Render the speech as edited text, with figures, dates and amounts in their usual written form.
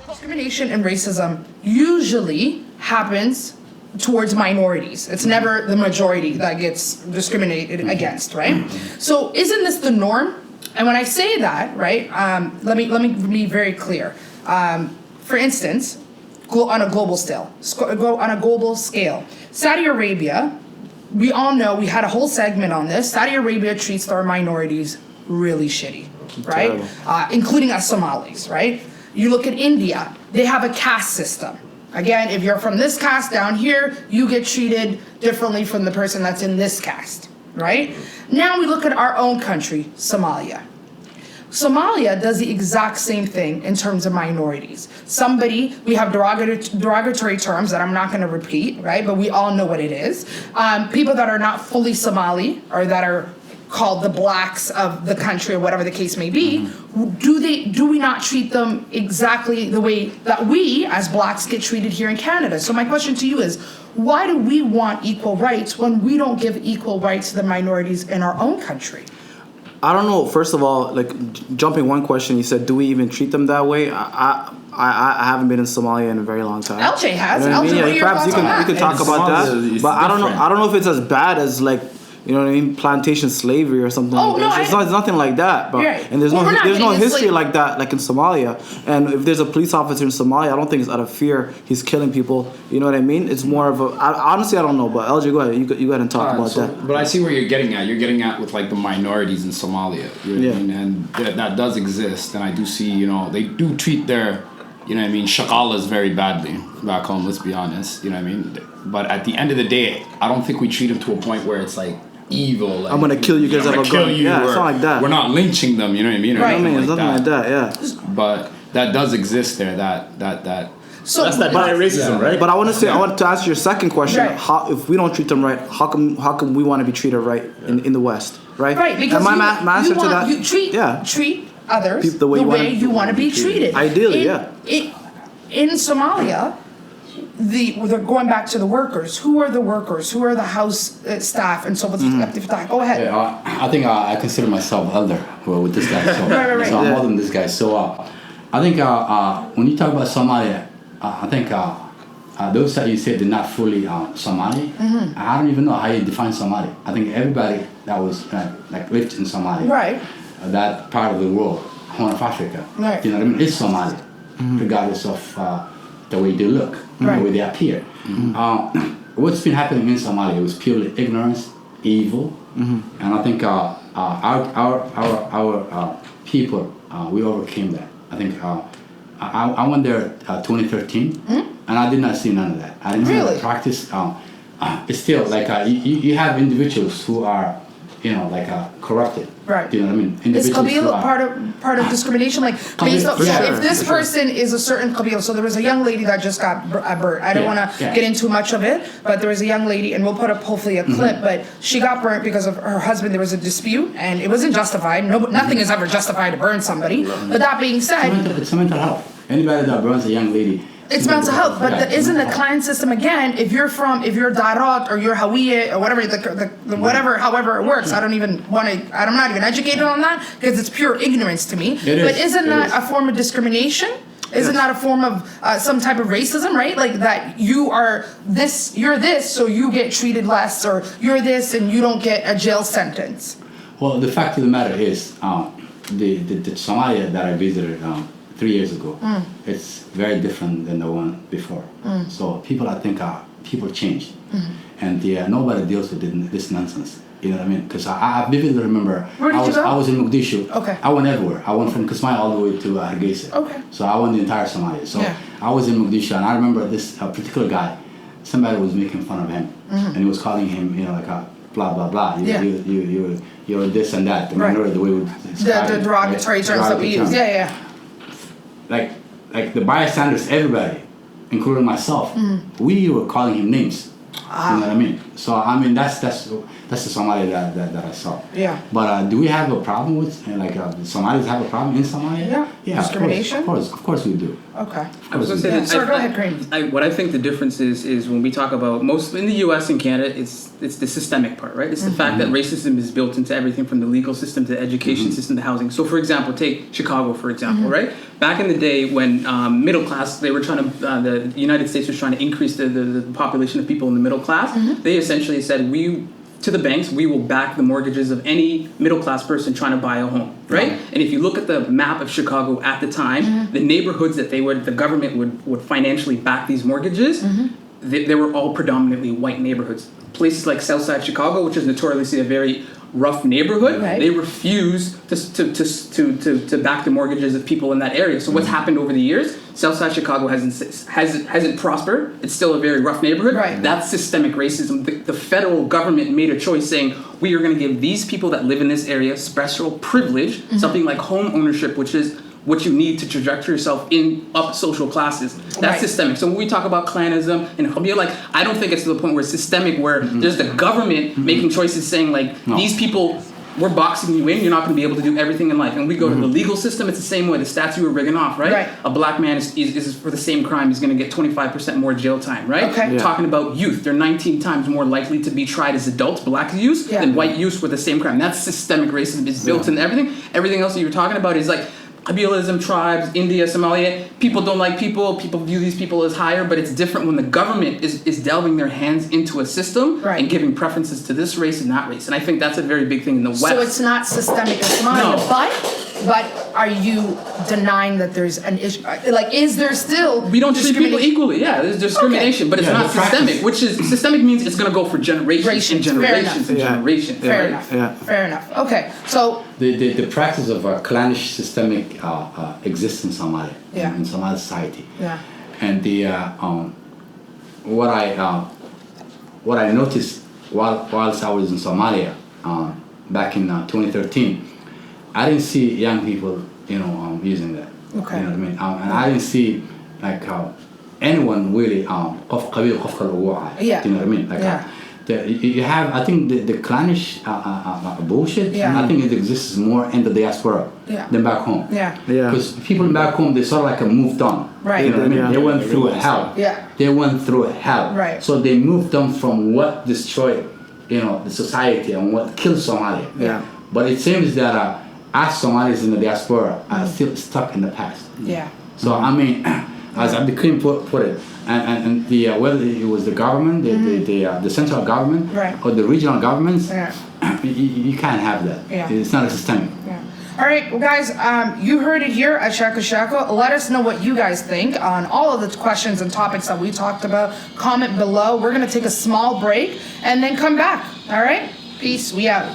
Discrimination and racism usually happens towards minorities. It's never the majority that gets discriminated against, right? So isn't this the norm? And when I say that, right, let me be very clear. For instance, on a global scale, Saudi Arabia, we all know, we had a whole segment on this. Saudi Arabia treats their minorities really shitty, right? Including us Somalis, right? You look at India, they have a caste system. Again, if you're from this caste down here, you get treated differently from the person that's in this caste, right? Now we look at our own country, Somalia. Somalia does the exact same thing in terms of minorities. We have derogatory terms that I'm not going to repeat, right? But we all know what it is. People that are not fully Somali, or that are called the blacks of the country, or whatever the case may be, do we not treat them exactly the way that we as blacks get treated here in Canada? So my question to you is, why do we want equal rights when we don't give equal rights to the minorities in our own country? I don't know. First of all, like, jumping one question, you said, do we even treat them that way? I haven't been in Somalia in a very long time. LJ has. You know what I mean? LJ, what are your perhaps thoughts on that? you can talk about that. But I don't know. I don't know if it's as bad as, like, you know what I mean, plantation slavery or something like that. It's nothing like that. But right. and there's no history like that, like in Somalia. And if there's a police officer in Somalia, I don't think it's out of fear he's killing people. You know what I mean? It's more of a. Honestly, I don't know. But LJ, go ahead. You go ahead and talk about that. But I see where you're getting at. You're getting at with, like, the minorities in Somalia. You know what I mean? And that does exist. And I do see, you know, they do treat their, you know what I mean, shakalas very badly back home. Let's be honest. You know what I mean? But at the end of the day, I don't think we treat them to a point where it's like evil. Like, I'm gonna kill you because I'm gonna kill you. Yeah, it's not like that. We're not lynching them. You know what I mean? Right. It's nothing like that. Yeah. But that does exist there. That. So that's that racism, right? But I want to answer your second question. Right. How, if we don't treat them right, how come we want to be treated right in the West, right? Right, because my answer to that, you treat others the way you want to be treated. Ideally, In Somalia, they're going back to the workers. Who are the workers? Who are the house staff and so forth? Go ahead. Yeah, I think I consider myself elder with this guy. So, right. So I'm more than this guy. So I think when you talk about Somalia, I think those that you said they're not fully Somali. I don't even know how you define Somali. I think everybody that was like lived in Somalia, right, that part of the world, Horn of Africa, right, you know what I mean, is Somali, regardless of the way they look, the way they appear. What's been happening in Somalia was purely ignorance, evil, and I think our people we overcame that. I think. I went there 2013, and I did not see none of that. I didn't see the practice. It's still like you have individuals who are, you know, like corrupted. Right. You know what I mean? Is Kabila part of discrimination? Like, based on, if this person is a certain Kabila, so there was a young lady that just got burnt. I don't want to get into much of it, but there was a young lady, and we'll put up hopefully a clip, but she got burnt because of her husband. There was a dispute, and it wasn't justified. Nothing is ever justified to burn somebody. But that being said, it's a mental health. Anybody that burns a young lady, it's mental health, but isn't the clan system again? If you're Darot or you're Hawiye or whatever, however it works, I'm not even educated on that because it's pure ignorance to me. But isn't that a form of discrimination? Isn't that a form of some type of racism, right? Like that you're this, so you get treated less, or you're this and you don't get a jail sentence. Well, the fact of the matter is, the Somalia that I visited 3 years ago, it's very different than the one before. So I think people changed, and nobody deals with this nonsense. You know what I mean? Because I vividly remember I was in Mogadishu. Okay. I went everywhere. I went from Kismayo all the way to Hargeisa. Okay. So I went the entire Somalia. So I was in Mogadishu, and I remember this particular guy. Somebody was making fun of him, and he was calling him, you know, like a blah blah blah. You're this and that. The minority, the way we describe the derogatory terms that we use. Yeah. Like the bystanders, everybody, including myself, we were calling him names. You know what I mean? So I mean that's the Somalia that I saw. Yeah. But do we have a problem with the Somalis have a problem in Somalia? Yeah. Yeah. Discrimination? Of course we do. Okay. I was going to say that. Sorry, go ahead, Kareem. What I think the difference is when we talk about most in the U.S. and Canada, it's the systemic part, right? It's the fact that racism is built into everything from the legal system to the education system to housing. So, for example, take Chicago, for example, right? Back in the day when middle class, they were trying to, the United States was trying to increase the population of people in the middle class. They essentially said, to the banks, we will back the mortgages of any middle class person trying to buy a home, right? And if you look at the map of Chicago at the time, the neighborhoods that the government would financially back these mortgages, they were all predominantly white neighborhoods. Places like Southside Chicago, which is notoriously a very rough neighborhood, they refuse to back the mortgages of people in that area. So what's happened over the years? Southside Chicago hasn't prospered. It's still a very rough neighborhood. Right. That's systemic racism. The federal government made a choice saying we are going to give these people that live in this area special privilege, something like home ownership, which is what you need to trajectory yourself up social classes. That's systemic. So when we talk about clanism and I don't think it's to the point where it's systemic, where there's the government making choices saying these people, we're boxing you in, you're not going to be able to do everything in life. And we go to the legal system, it's the same way. The stats you were rigging off, right? A black man is for the same crime, he's going to get 25% more jail time, right? Okay. Talking about youth, they're 19 times more likely to be tried as adults, black youth, than white youth for the same crime. That's systemic racism. It's built in everything. Everything else that you were talking about is Kabilism, tribes, India, Somalia, people don't like people view these people as higher, but it's different when the government is delving their hands into a system and giving preferences to this race and that race. And I think that's a very big thing in the West. So it's not systemic in Somalia, but are you denying that there's an issue? Is there still we don't treat people equally. Yeah, there's discrimination, but it's not systemic. Systemic means it's going to go for generations and generations and generations. Fair enough. Yeah. Fair enough. Okay, so the practice of clannish systemic exists in Somalia, in Somali society. Yeah. And the what I noticed whilst I was in Somalia back in 2013, I didn't see young people, using that. Okay. You know what I mean? And I didn't see anyone really qof qabil qof kale ugu wacay. Yeah. You know what I mean? You have, I think the clannish bullshit, I think it exists more in the diaspora than back home. Yeah. Because people back home, they sort of moved on. Right. You know what I mean? They went through hell. Yeah. They went through hell. Right. So they moved on from what destroyed, the society and what killed Somalia. Yeah. But it seems that us Somalis in the diaspora are still stuck in the past. Yeah. So I mean, as Abdi Karim put it, and the whether it was the government, the central government, or the regional governments, you can't have that. Yeah. It's not a systemic. Yeah. All right, well, guys, you heard it here at Sheeko Sheeko. Let us know what you guys think on all of the questions and topics that we talked about. Comment below. We're going to take a small break and then come back. All right? Peace. We out.